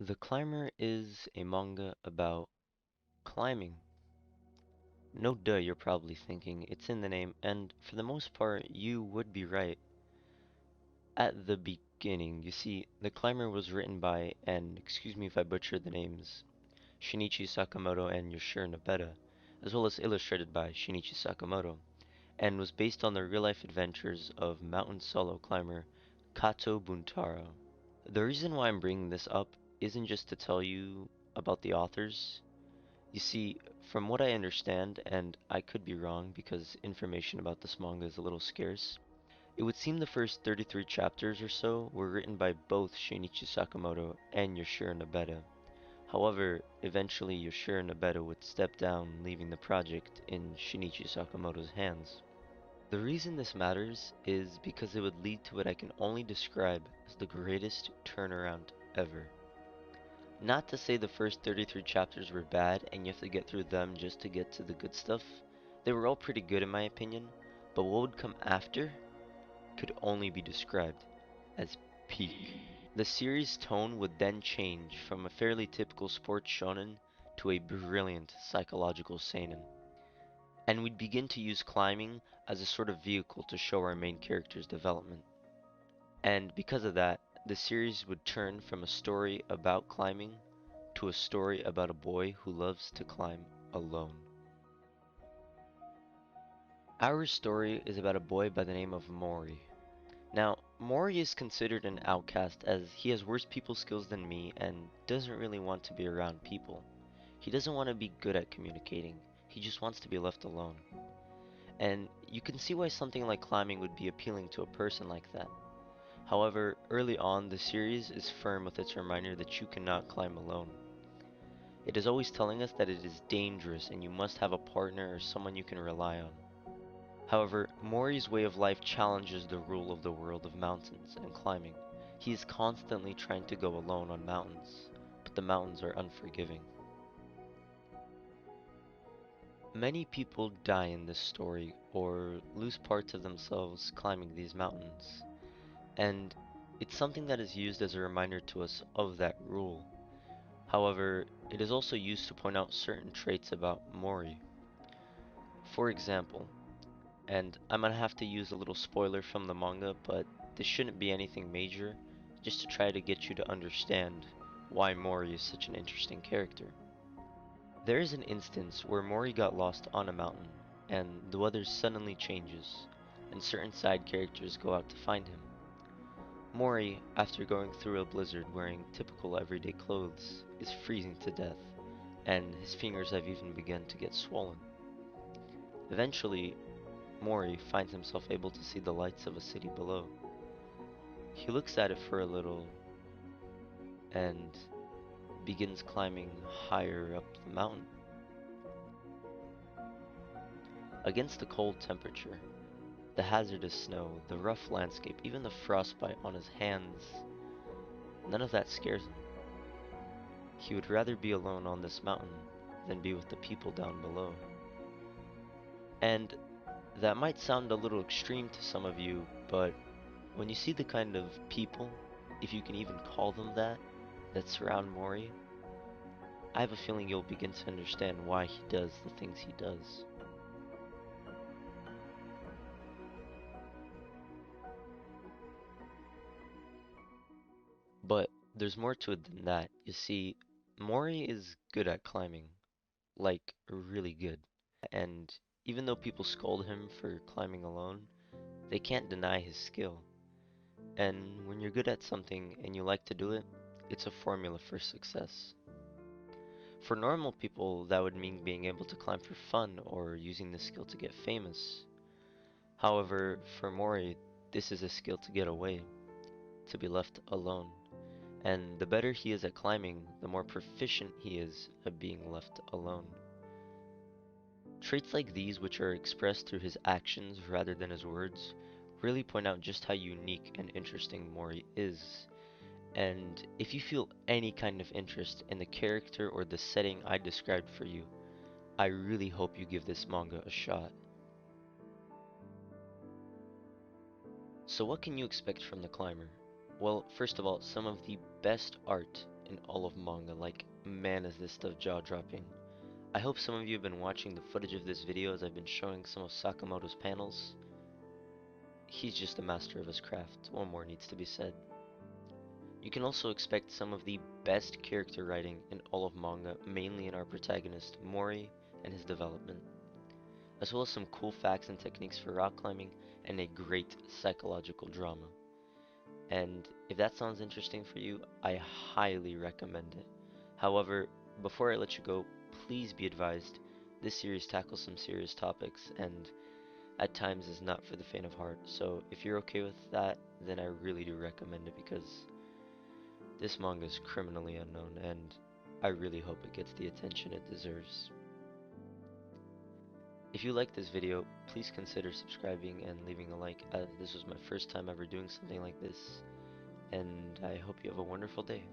The Climber is a manga about climbing. No duh, you're probably thinking. It's in the name, and for the most part, you would be right. At the beginning, you see, The Climber was written by, and excuse me if I butcher the names, Shinichi Sakamoto and Yoshiro Nobeta, as well as illustrated by Shinichi Sakamoto, and was based on the real-life adventures of mountain solo climber Kato Buntaro. The reason why I'm bringing this up isn't just to tell you about the authors. You see, from what I understand, and I could be wrong because information about this manga is a little scarce, it would seem the first 33 chapters or so were written by both Shinichi Sakamoto and Yoshiro Nobeta. However, eventually Yoshiro Nobeta would step down, leaving the project in Shinichi Sakamoto's hands. The reason this matters is because it would lead to what I can only describe as the greatest turnaround ever. Not to say the first 33 chapters were bad and you have to get through them just to get to the good stuff. They were all pretty good in my opinion, but what would come after could only be described as peak. The series' tone would then change from a fairly typical sports shonen to a brilliant psychological seinen, and we'd begin to use climbing as a sort of vehicle to show our main character's development. And because of that, the series would turn from a story about climbing to a story about a boy who loves to climb alone. Our story is about a boy by the name of Mori. Now, Mori is considered an outcast as he has worse people skills than me and doesn't really want to be around people. He doesn't want to be good at communicating, he just wants to be left alone. And you can see why something like climbing would be appealing to a person like that. However, early on, the series is firm with its reminder that you cannot climb alone. It is always telling us that it is dangerous and you must have a partner or someone you can rely on. However, Mori's way of life challenges the rule of the world of mountains and climbing. He is constantly trying to go alone on mountains, but the mountains are unforgiving. Many people die in this story or lose parts of themselves climbing these mountains, and it's something that is used as a reminder to us of that rule. However, it is also used to point out certain traits about Mori. For example, and I'm gonna have to use a little spoiler from the manga, but this shouldn't be anything major, just to try to get you to understand why Mori is such an interesting character. There is an instance where Mori got lost on a mountain, and the weather suddenly changes, and certain side characters go out to find him. Mori, after going through a blizzard wearing typical everyday clothes, is freezing to death, and his fingers have even begun to get swollen. Eventually, Mori finds himself able to see the lights of a city below. He looks at it for a little and begins climbing higher up the mountain. Against the cold temperature, the hazardous snow, the rough landscape, even the frostbite on his hands, none of that scares him. He would rather be alone on this mountain than be with the people down below. And that might sound a little extreme to some of you, but when you see the kind of people, if you can even call them that surround Mori, I have a feeling you'll begin to understand why he does the things he does. But there's more to it than that. You see, Mori is good at climbing, like really good. And even though people scold him for climbing alone, they can't deny his skill. And when you're good at something and you like to do it, it's a formula for success. For normal people, that would mean being able to climb for fun or using the skill to get famous. However, for Mori, this is a skill to get away, to be left alone. And the better he is at climbing, the more proficient he is at being left alone. Traits like these, which are expressed through his actions rather than his words, really point out just how unique and interesting Mori is. And if you feel any kind of interest in the character or the setting I described for you, I really hope you give this manga a shot. So what can you expect from The Climber? Well, first of all, some of the best art in all of manga. Like, man, is this stuff jaw-dropping. I hope some of you have been watching the footage of this video as I've been showing some of Sakamoto's panels. He's just a master of his craft. One more needs to be said. You can also expect some of the best character writing in all of manga, mainly in our protagonist, Mori, and his development, as well as some cool facts and techniques for rock climbing and a great psychological drama. And if that sounds interesting for you, I highly recommend it. However, before I let you go, please be advised, this series tackles some serious topics and at times is not for the faint of heart. So if you're okay with that, then I really do recommend it because this manga is criminally unknown and I really hope it gets the attention it deserves. If you like this video, please consider subscribing and leaving a like, as this was my first time ever doing something like this, and I hope you have a wonderful day.